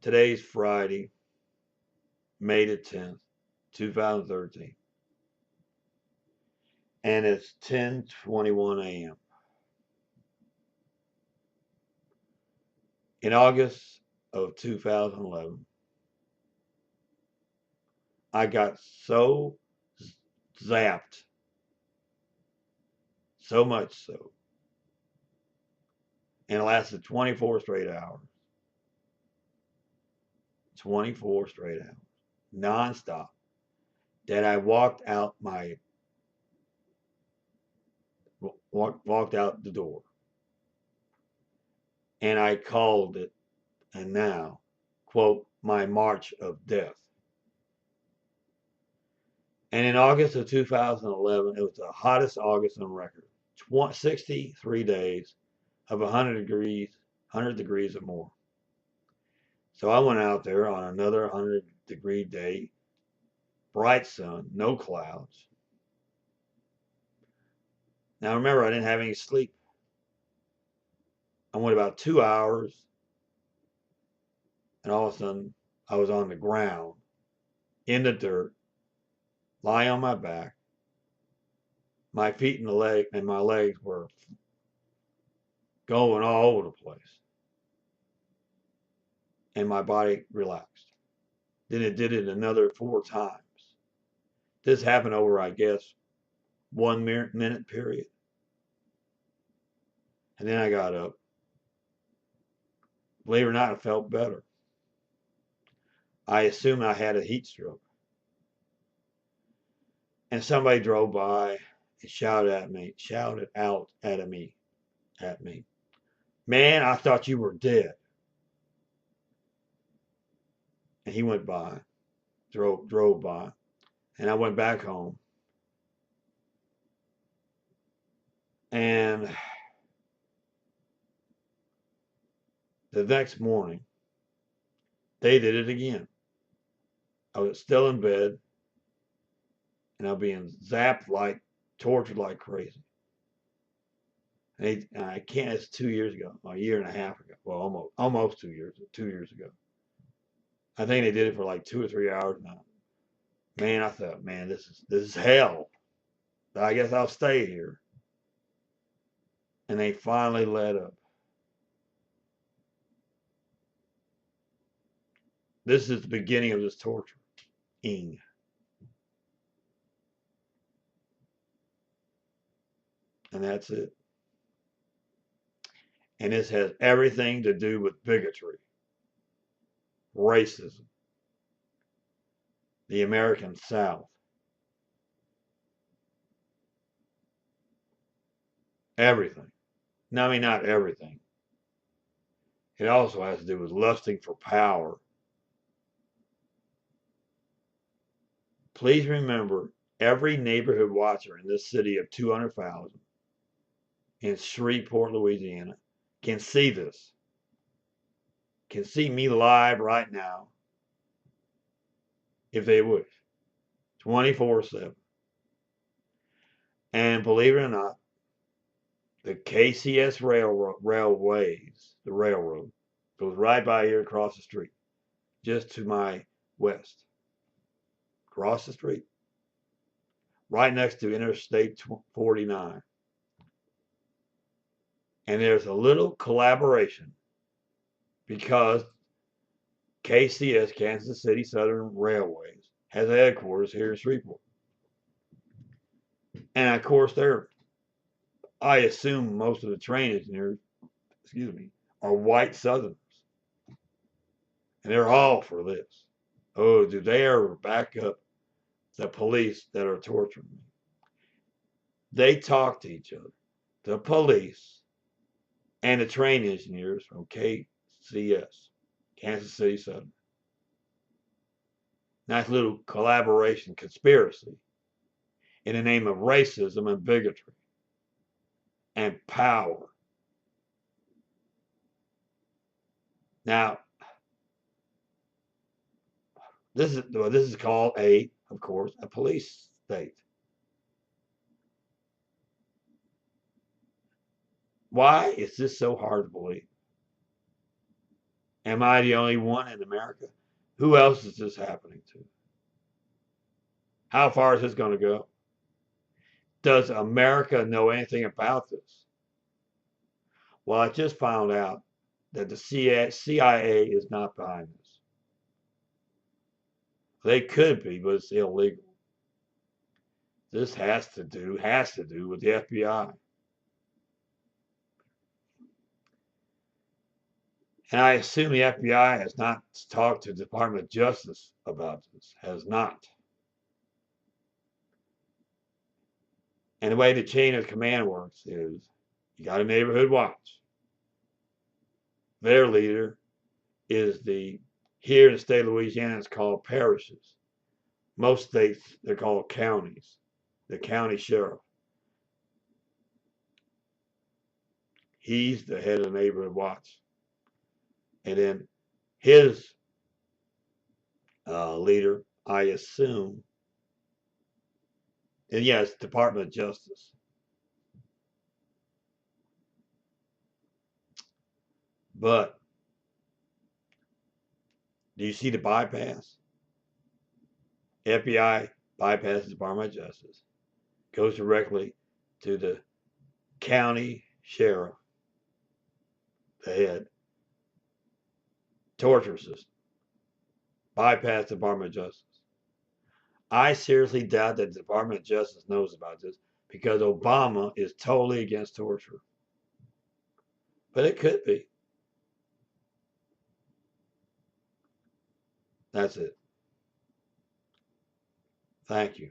Today's Friday, May the 10th, 2013, and it's 10:21 a.m. In August of 2011, I got so zapped, so much so, and it lasted 24 straight hours. 24 straight hours, nonstop, that I walked out the door, and I called it, and now, quote, my march of death. And in August of 2011, it was the hottest August on record. 63 days of 100 degrees or more. So I went out there on another 100-degree day, bright sun, no clouds. Now remember, I didn't have any sleep. I went about 2 hours, and all of a sudden, I was on the ground, in the dirt, lying on my back. My feet and my legs were going all over the place. And my body relaxed. Then it did it another 4 times. This happened over, I guess, 1 minute period. And then I got up. Believe it or not, I felt better. I assumed I had a heat stroke. And somebody drove by and shouted out at me. Man, I thought you were dead. And he went by, drove by, and I went back home. And the next morning, they did it again. I was still in bed, and I was being zapped, tortured like crazy. And I can't, it's 2 years ago, a year and a half ago. Well, almost 2 years ago. I think they did it for like 2 or 3 hours now. Man, I thought, man, this is hell. But I guess I'll stay here. And they finally let up. This is the beginning of this torture. And that's it. And this has everything to do with bigotry, racism, the American South. Everything. Now, I mean, not everything. It also has to do with lusting for power. Please remember, every neighborhood watcher in this city of 200,000 in Shreveport, Louisiana, can see this. Can see me live right now, if they wish, 24/7. And believe it or not, the KCS railways, the railroad, goes right by here across the street, just to my west. Across the street, right next to Interstate 49. And there's a little collaboration because KCS, Kansas City Southern Railways, has a headquarters here in Shreveport. And of course, I assume most of the train engineers, are white Southerners. And they're all for this. Oh, do they ever back up the police that are torturing me? They talk to each other. The police and the train engineers from KCS, Kansas City Southern. Nice little collaboration conspiracy in the name of racism and bigotry and power. Now, this is called of course, a police state. Why is this so hard to believe? Am I the only one in America? Who else is this happening to? How far is this going to go? Does America know anything about this? Well, I just found out that the CIA is not behind this. They could be, but it's illegal. This has to do with the FBI. And I assume the FBI has not talked to the Department of Justice about this. Has not. And the way the chain of command works is you got a neighborhood watch. Their leader is here in the state of Louisiana, it's called parishes. Most states, they're called counties. The county sheriff. He's the head of the neighborhood watch. And then his leader, I assume, and yes, Department of Justice. But do you see the bypass? FBI bypasses the Department of Justice, goes directly to the county sheriff, the head, torture system, bypass the Department of Justice. I seriously doubt that the Department of Justice knows about this because Obama is totally against torture. But it could be. That's it. Thank you.